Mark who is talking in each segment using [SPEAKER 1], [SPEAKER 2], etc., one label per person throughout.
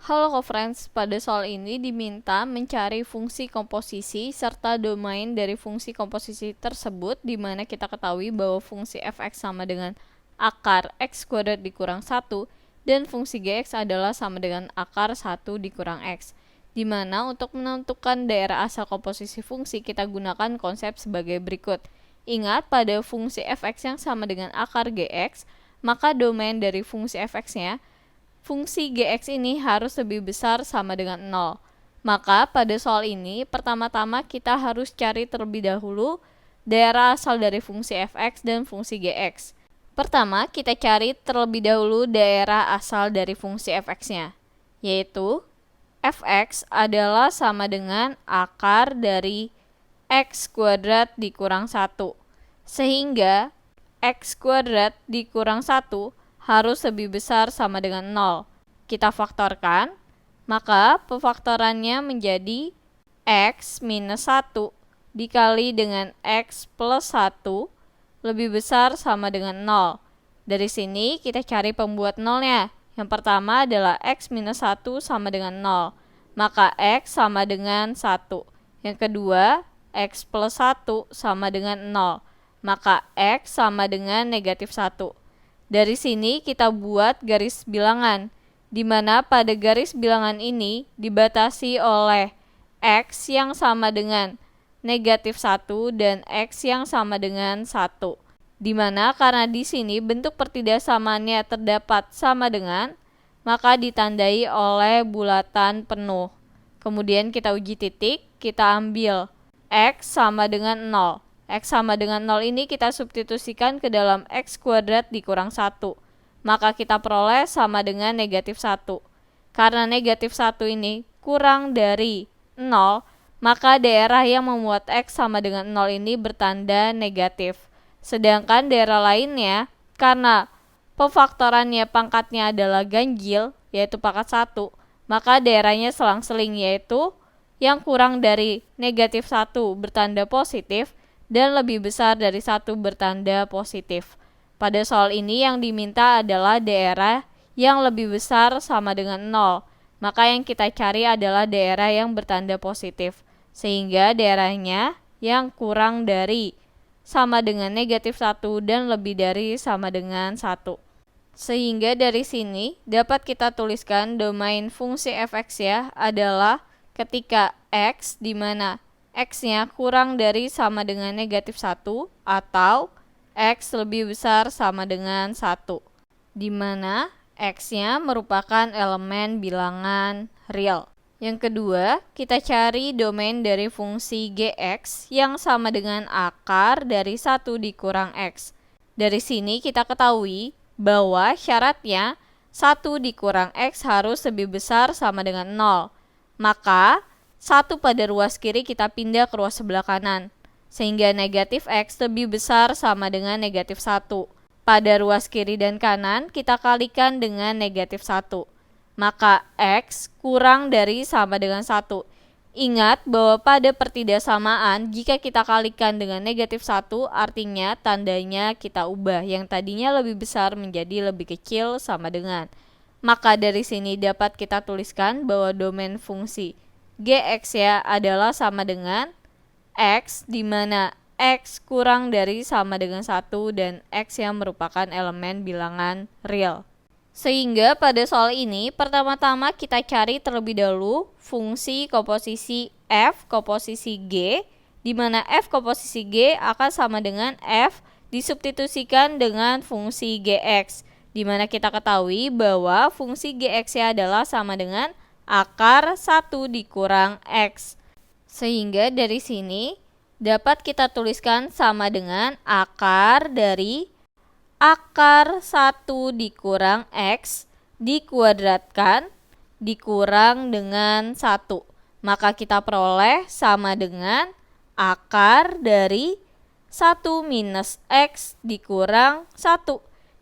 [SPEAKER 1] Halo co-friends, pada soal ini diminta mencari fungsi komposisi serta domain dari fungsi komposisi tersebut, di mana kita ketahui bahwa fungsi fx sama dengan akar x kuadrat dikurang 1 dan fungsi gx adalah sama dengan akar 1 dikurang x. Di mana untuk menentukan daerah asal komposisi fungsi kita gunakan konsep sebagai berikut. Ingat, pada fungsi fx yang sama dengan akar gx, maka domain dari fungsi fx-nya fungsi gx ini harus lebih besar sama dengan 0. Maka pada soal ini, pertama-tama kita harus cari terlebih dahulu daerah asal dari fungsi fx dan fungsi gx. Pertama, kita cari terlebih dahulu daerah asal dari fungsi fx-nya, yaitu fx adalah sama dengan akar dari x kuadrat dikurang 1. Sehingga x kuadrat dikurang 1 harus lebih besar sama dengan 0. Kita faktorkan, maka pefaktorannya menjadi x minus 1 dikali dengan x plus 1 lebih besar sama dengan 0. Dari sini kita cari pembuat 0-nya. Yang pertama adalah x minus 1 sama dengan 0. Maka x sama dengan 1. Yang kedua, x plus 1 sama dengan 0. Maka x sama dengan negatif 1. Dari sini kita buat garis bilangan, di mana pada garis bilangan ini dibatasi oleh x yang sama dengan negatif 1 dan x yang sama dengan 1. Di mana karena di sini bentuk pertidaksamaannya terdapat sama dengan, maka ditandai oleh bulatan penuh. Kemudian kita uji titik, kita ambil x sama dengan 0. X sama dengan 0 ini kita substitusikan ke dalam x kuadrat dikurang 1. Maka kita peroleh sama dengan negatif 1. Karena negatif 1 ini kurang dari 0, maka daerah yang memuat x sama dengan 0 ini bertanda negatif. Sedangkan daerah lainnya, karena pefaktorannya pangkatnya adalah ganjil, yaitu pangkat 1, maka daerahnya selang-seling, yaitu yang kurang dari negatif 1 bertanda positif, dan lebih besar dari 1 bertanda positif. Pada soal ini yang diminta adalah daerah yang lebih besar sama dengan 0. Maka yang kita cari adalah daerah yang bertanda positif. Sehingga daerahnya yang kurang dari sama dengan negatif 1 dan lebih dari sama dengan 1. Sehingga dari sini dapat kita tuliskan domain fungsi fx ya adalah ketika x di mana x-nya kurang dari sama dengan negatif 1 atau x lebih besar sama dengan 1, di mana x-nya merupakan elemen bilangan real. Yang kedua, kita cari domain dari fungsi gx yang sama dengan akar dari 1 dikurang x. Dari sini kita ketahui bahwa syaratnya 1 dikurang x harus lebih besar sama dengan 0. Maka 1 pada ruas kiri kita pindah ke ruas sebelah kanan, sehingga negatif x lebih besar sama dengan negatif 1. Pada ruas kiri dan kanan kita kalikan dengan negatif 1. Maka x kurang dari sama dengan 1. Ingat bahwa pada pertidaksamaan jika kita kalikan dengan negatif 1 artinya tandanya kita ubah, yang tadinya lebih besar menjadi lebih kecil sama dengan. Maka dari sini dapat kita tuliskan bahwa domain fungsi gx ya adalah sama dengan x, di mana x kurang dari sama dengan 1 dan x yang merupakan elemen bilangan real. Sehingga pada soal ini pertama-tama kita cari terlebih dahulu fungsi komposisi f komposisi g, di mana f komposisi g akan sama dengan f disubstitusikan dengan fungsi gx, di mana kita ketahui bahwa fungsi gx ya adalah sama dengan akar 1 dikurang x. Sehingga dari sini dapat kita tuliskan sama dengan akar dari akar 1 dikurang x dikuadratkan dikurang dengan 1. Maka kita peroleh sama dengan akar dari 1 minus x dikurang 1,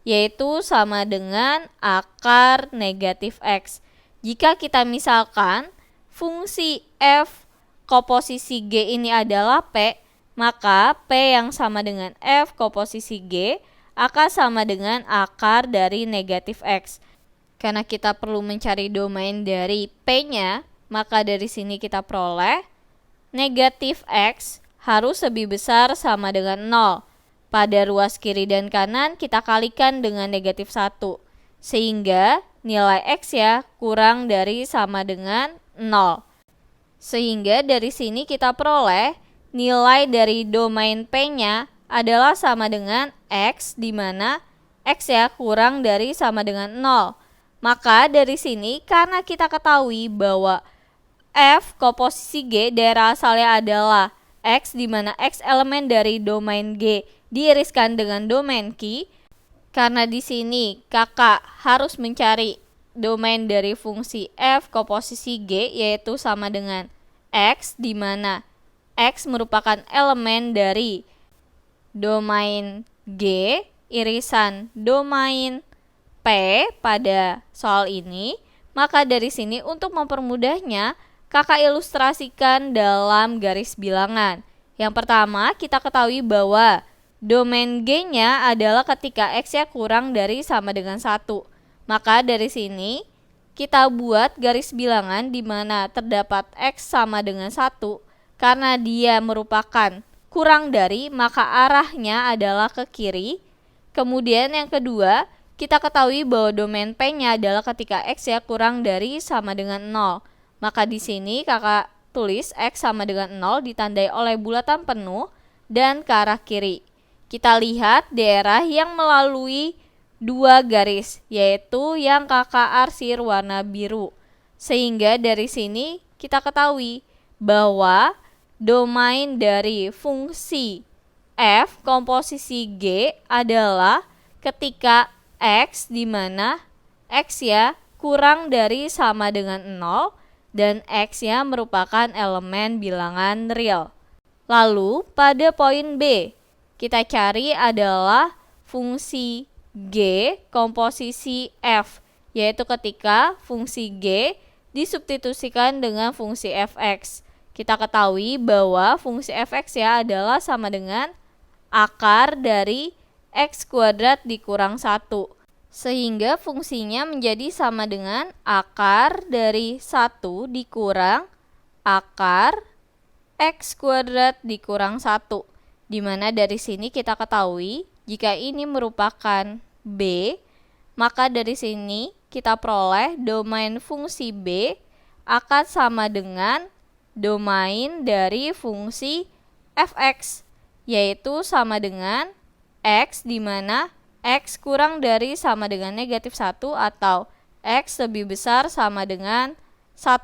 [SPEAKER 1] yaitu sama dengan akar negatif x. Jika kita misalkan fungsi f komposisi g ini adalah p, maka p yang sama dengan f komposisi g akan sama dengan akar dari negatif x. Karena kita perlu mencari domain dari P-nya, maka dari sini kita peroleh negatif X harus lebih besar sama dengan 0. Pada ruas kiri dan kanan kita kalikan dengan negatif 1. Sehingga nilai X ya kurang dari sama dengan 0. Sehingga dari sini kita peroleh nilai dari domain P-nya adalah sama dengan X, di mana X ya kurang dari sama dengan 0. Maka dari sini karena kita ketahui bahwa F komposisi G daerah asalnya adalah X, di mana X elemen dari domain G diiriskan dengan domain Q. Karena di sini kakak harus mencari domain dari fungsi F komposisi G yaitu sama dengan X, di mana X merupakan elemen dari domain G irisan domain P pada soal ini. Maka dari sini untuk mempermudahnya kakak ilustrasikan dalam garis bilangan. Yang pertama kita ketahui bahwa domain G-nya adalah ketika X-nya kurang dari sama dengan 1. Maka dari sini kita buat garis bilangan di mana terdapat X sama dengan 1. Karena dia merupakan kurang dari, maka arahnya adalah ke kiri. Kemudian yang kedua, kita ketahui bahwa domain P-nya adalah ketika X ya kurang dari sama dengan 0. Maka di sini kakak tulis X sama dengan 0 ditandai oleh bulatan penuh dan ke arah kiri. Kita lihat daerah yang melalui dua garis, yaitu yang kakak arsir warna biru. Sehingga dari sini kita ketahui bahwa domain dari fungsi F komposisi G adalah ketika X, di mana X ya kurang dari sama dengan 0 dan X ya merupakan elemen bilangan real. Lalu pada poin B kita cari adalah fungsi G komposisi F, yaitu ketika fungsi G disubstitusikan dengan fungsi fx. Kita ketahui bahwa fungsi fx ya adalah sama dengan akar dari X kuadrat dikurang 1. Sehingga fungsinya menjadi sama dengan akar dari 1 dikurang akar X kuadrat dikurang 1. Dimana dari sini kita ketahui jika ini merupakan B, maka dari sini kita peroleh domain fungsi B akan sama dengan domain dari fungsi fx, yaitu sama dengan X, di mana X kurang dari sama dengan negatif 1 atau X lebih besar sama dengan 1.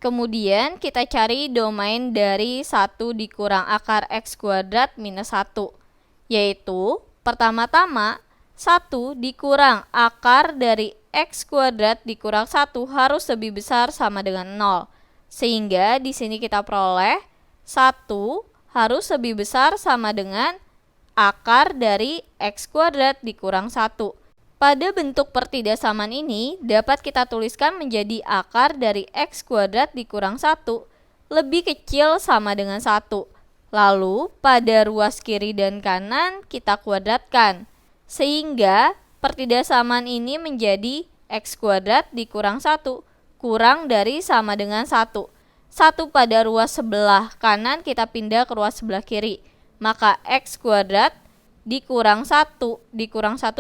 [SPEAKER 1] Kemudian kita cari domain dari 1 dikurang akar X kuadrat minus 1, yaitu pertama-tama 1 dikurang akar dari X kuadrat dikurang 1 harus lebih besar sama dengan 0. Sehingga di sini kita peroleh 1 harus lebih besar sama dengan akar dari X kuadrat dikurang 1. Pada bentuk pertidaksamaan ini dapat kita tuliskan menjadi akar dari X kuadrat dikurang 1 lebih kecil sama dengan 1. Lalu pada ruas kiri dan kanan kita kuadratkan. Sehingga pertidaksamaan ini menjadi X kuadrat dikurang 1 kurang dari sama dengan 1. 1 pada ruas sebelah kanan kita pindah ke ruas sebelah kiri. Maka X kuadrat dikurang 1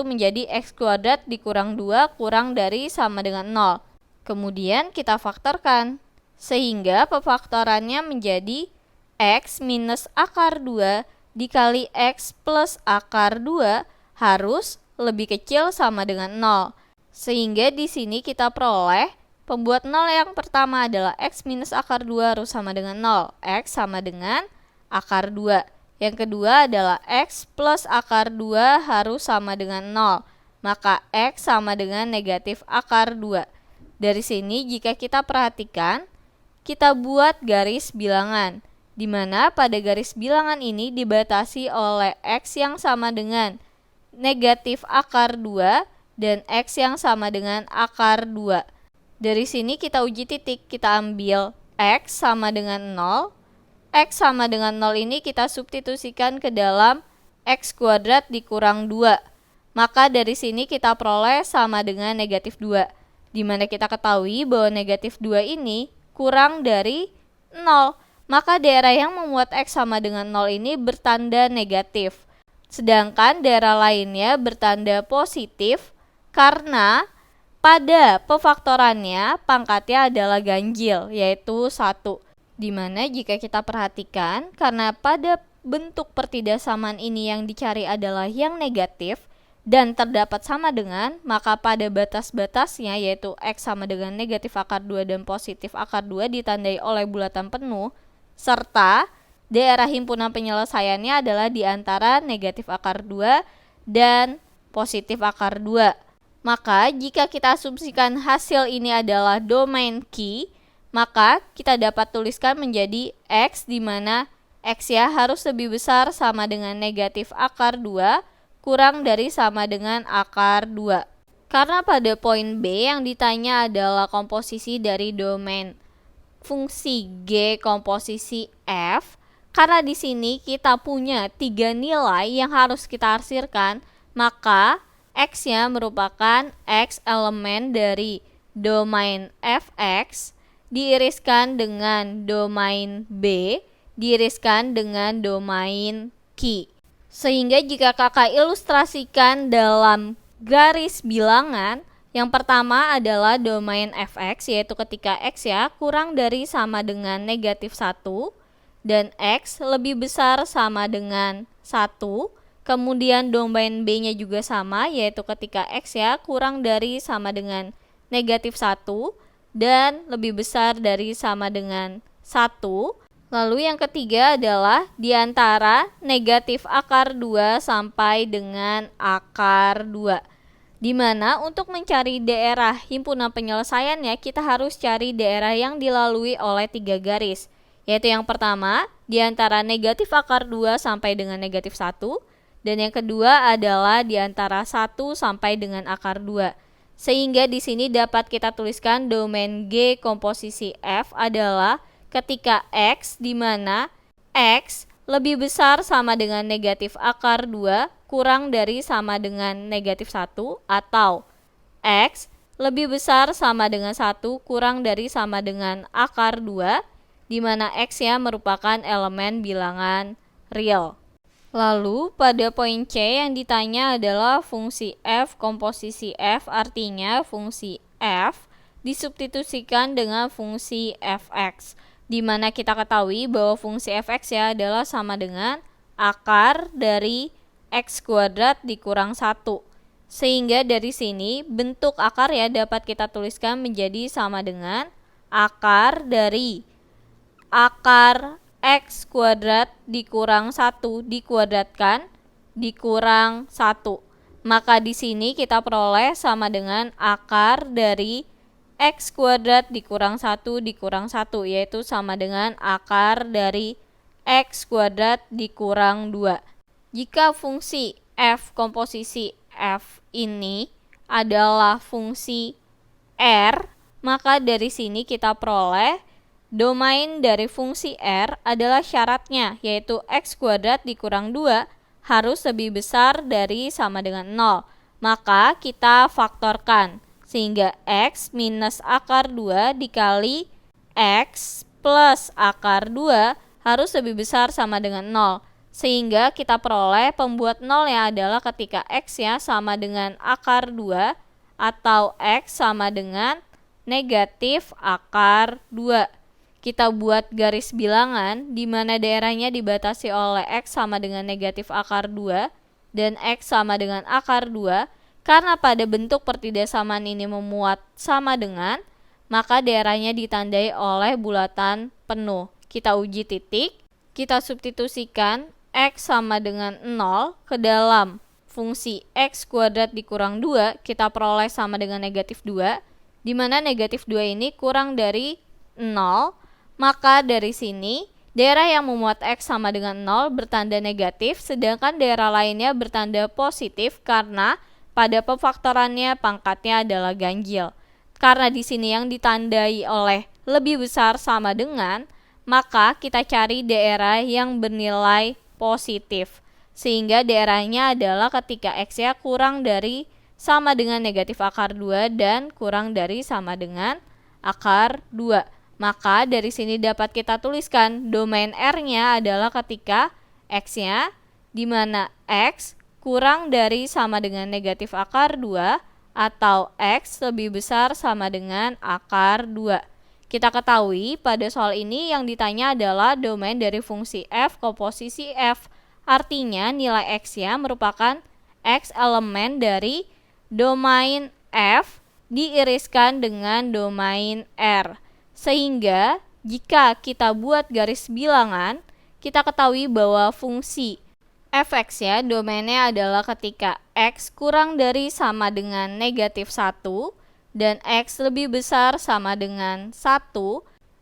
[SPEAKER 1] menjadi X kuadrat dikurang 2 kurang dari sama dengan 0. Kemudian kita faktorkan. Sehingga pefaktorannya menjadi X minus akar 2 dikali X plus akar 2 harus lebih kecil sama dengan 0. Sehingga di sini kita peroleh pembuat 0 yang pertama adalah X minus akar 2 harus sama dengan 0. X sama dengan akar 2. Yang kedua adalah X plus akar 2 harus sama dengan 0. Maka X sama dengan negatif akar 2. Dari sini jika kita perhatikan, kita buat garis bilangan. Di mana pada garis bilangan ini dibatasi oleh X yang sama dengan negatif akar 2 dan X yang sama dengan akar 2. Dari sini kita uji titik, kita ambil X sama dengan 0. X sama dengan 0 ini kita substitusikan ke dalam X kuadrat dikurang 2. Maka dari sini kita peroleh sama dengan negatif 2. Dimana kita ketahui bahwa negatif 2 ini kurang dari 0. Maka daerah yang memuat X sama dengan 0 ini bertanda negatif. Sedangkan daerah lainnya bertanda positif karena pada pefaktorannya pangkatnya adalah ganjil, yaitu 1. Dimana jika kita perhatikan, karena pada bentuk pertidaksamaan ini yang dicari adalah yang negatif, dan terdapat sama dengan, maka pada batas-batasnya yaitu X sama dengan negatif akar 2 dan positif akar 2 ditandai oleh bulatan penuh, serta daerah himpunan penyelesaiannya adalah di antara negatif akar 2 dan positif akar 2. Maka jika kita asumsikan hasil ini adalah domain Q, maka kita dapat tuliskan menjadi X di mana X ya harus lebih besar sama dengan negatif akar 2 kurang dari sama dengan akar 2. Karena pada poin B yang ditanya adalah komposisi dari domain fungsi G komposisi F, karena di sini kita punya 3 nilai yang harus kita arsirkan, maka X-nya merupakan X elemen dari domain Fx diiriskan dengan domain B diiriskan dengan domain Q. Sehingga jika kakak ilustrasikan dalam garis bilangan, yang pertama adalah domain Fx, yaitu ketika X ya kurang dari sama dengan negatif 1 dan X lebih besar sama dengan 1. Kemudian domain B-nya juga sama, yaitu ketika X ya kurang dari sama dengan negatif 1 dan lebih besar dari sama dengan 1. Lalu yang ketiga adalah di antara negatif akar 2 sampai dengan akar 2. Dimana untuk mencari daerah himpunan penyelesaiannya kita harus cari daerah yang dilalui oleh 3 garis. Yaitu yang pertama di antara negatif akar 2 sampai dengan negatif 1. Dan yang kedua adalah di antara 1 sampai dengan akar 2. Sehingga di sini dapat kita tuliskan domain G komposisi F adalah ketika X di mana X lebih besar sama dengan negatif akar 2 kurang dari sama dengan negatif 1 atau X lebih besar sama dengan 1 kurang dari sama dengan akar 2 di mana X ya merupakan elemen bilangan real. Lalu pada poin C yang ditanya adalah fungsi F komposisi F, artinya fungsi F disubstitusikan dengan fungsi Fx. Di mana kita ketahui bahwa fungsi Fx ya adalah sama dengan akar dari X kuadrat dikurang 1. Sehingga dari sini bentuk akar ya dapat kita tuliskan menjadi sama dengan akar dari akar X kuadrat dikurang 1 dikuadratkan dikurang 1. Maka di sini kita peroleh sama dengan akar dari X kuadrat dikurang 1 dikurang 1, yaitu sama dengan akar dari X kuadrat dikurang 2. Jika fungsi F komposisi F ini adalah fungsi R, maka dari sini kita peroleh domain dari fungsi R adalah syaratnya, yaitu X kuadrat dikurang 2 harus lebih besar dari sama dengan 0. Maka kita faktorkan. Sehingga X minus akar 2 dikali X plus akar 2 harus lebih besar sama dengan 0. Sehingga kita peroleh pembuat 0 yang adalah ketika X ya sama dengan akar 2 atau X sama dengan negatif akar 2. Kita buat garis bilangan di mana daerahnya dibatasi oleh X sama dengan negatif akar 2 dan X sama dengan akar 2. Karena pada bentuk pertidaksamaan ini memuat sama dengan, maka daerahnya ditandai oleh bulatan penuh. Kita uji titik, kita substitusikan X sama dengan 0 ke dalam fungsi X kuadrat dikurang 2, kita peroleh sama dengan negatif 2, di mana negatif 2 ini kurang dari 0, maka dari sini daerah yang memuat X sama dengan 0 bertanda negatif, sedangkan daerah lainnya bertanda positif karena pada pefaktorannya pangkatnya adalah ganjil. Karena di sini yang ditandai oleh lebih besar sama dengan, maka kita cari daerah yang bernilai positif. Sehingga daerahnya adalah ketika X-nya kurang dari sama dengan negatif akar 2 dan kurang dari sama dengan akar 2. Maka dari sini dapat kita tuliskan domain R-nya adalah ketika X-nya di mana X kurang dari sama dengan negatif akar 2 atau X lebih besar sama dengan akar 2. Kita ketahui pada soal ini yang ditanya adalah domain dari fungsi f komposisi f. Artinya nilai X-nya merupakan X elemen dari domain f diiriskan dengan domain R. Sehingga jika kita buat garis bilangan, kita ketahui bahwa fungsi fx ya domainnya adalah ketika X kurang dari sama dengan negatif 1 dan X lebih besar sama dengan 1,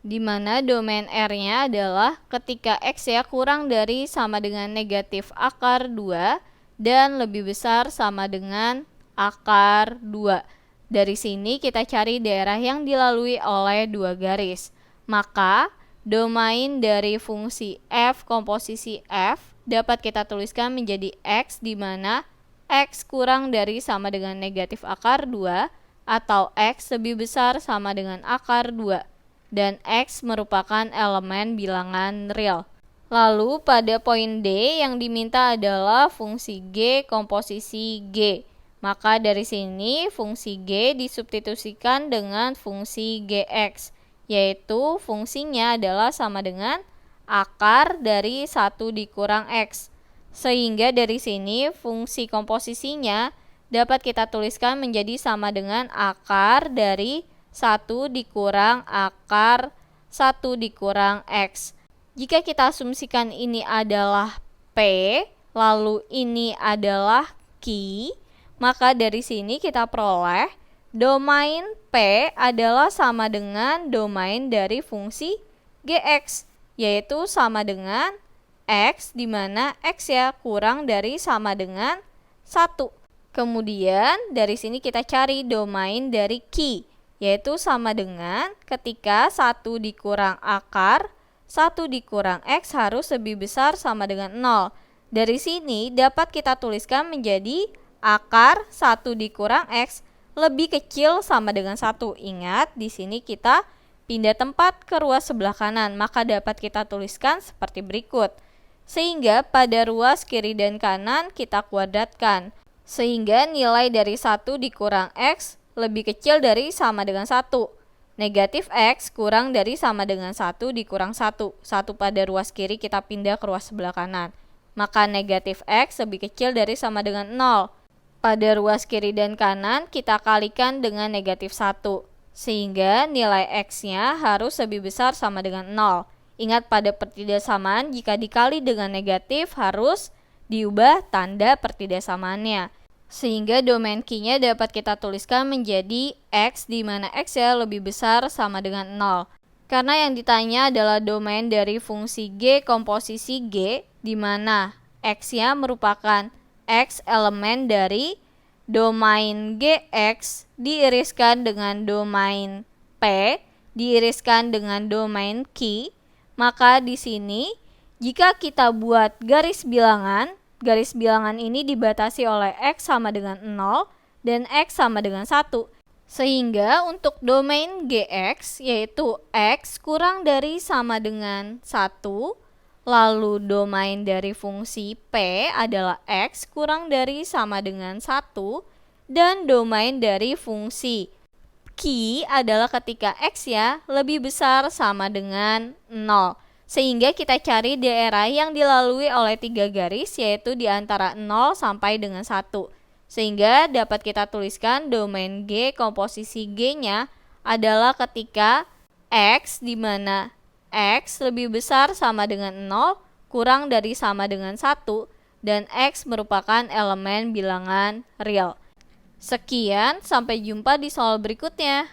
[SPEAKER 1] di mana domain R-nya adalah ketika X ya kurang dari sama dengan negatif akar 2 dan lebih besar sama dengan akar 2. Dari sini kita cari daerah yang dilalui oleh dua garis. Maka domain dari fungsi f komposisi f dapat kita tuliskan menjadi X di mana X kurang dari sama dengan negatif akar 2 atau X lebih besar sama dengan akar 2 dan X merupakan elemen bilangan real. Lalu pada poin D yang diminta adalah fungsi G komposisi G. Maka dari sini fungsi G disubstitusikan dengan fungsi Gx, yaitu fungsinya adalah sama dengan akar dari 1 dikurang X. Sehingga dari sini fungsi komposisinya dapat kita tuliskan menjadi sama dengan akar dari 1 dikurang akar 1 dikurang X. Jika kita asumsikan ini adalah P, lalu ini adalah Q, maka dari sini kita peroleh domain P adalah sama dengan domain dari fungsi Gx, yaitu sama dengan X di mana X ya kurang dari sama dengan 1. Kemudian dari sini kita cari domain dari Q, yaitu sama dengan ketika 1 dikurang akar 1 dikurang X harus lebih besar sama dengan 0. Dari sini dapat kita tuliskan menjadi akar 1 dikurang X lebih kecil sama dengan 1. Ingat, di sini kita pindah tempat ke ruas sebelah kanan, maka dapat kita tuliskan seperti berikut. Sehingga pada ruas kiri dan kanan kita kuadratkan. Sehingga nilai dari 1 dikurang X lebih kecil dari sama dengan 1. Negatif X kurang dari sama dengan 1 dikurang 1. 1 pada ruas kiri kita pindah ke ruas sebelah kanan. Maka negatif X lebih kecil dari sama dengan 0. Pada ruas kiri dan kanan kita kalikan dengan negatif 1. Sehingga nilai X-nya harus lebih besar sama dengan 0. Ingat pada pertidaksamaan jika dikali dengan negatif harus diubah tanda pertidaksamaannya. Sehingga domain Q-nya dapat kita tuliskan menjadi X di mana X ya lebih besar sama dengan 0. Karena yang ditanya adalah domain dari fungsi G komposisi G di mana X-nya merupakan X elemen dari domain Gx diiriskan dengan domain P diiriskan dengan domain Q. Maka di sini jika kita buat garis bilangan ini dibatasi oleh X sama dengan 0 dan X sama dengan 1. Sehingga untuk domain Gx yaitu X kurang dari sama dengan 1, lalu domain dari fungsi P adalah X kurang dari sama dengan 1, dan domain dari fungsi Q adalah ketika X ya lebih besar sama dengan 0. Sehingga kita cari daerah yang dilalui oleh 3 garis yaitu di antara 0 sampai dengan 1. Sehingga dapat kita tuliskan domain G komposisi G-nya adalah ketika X di mana X lebih besar sama dengan 0 kurang dari sama dengan 1 dan X merupakan elemen bilangan real. Sekian, sampai jumpa di soal berikutnya.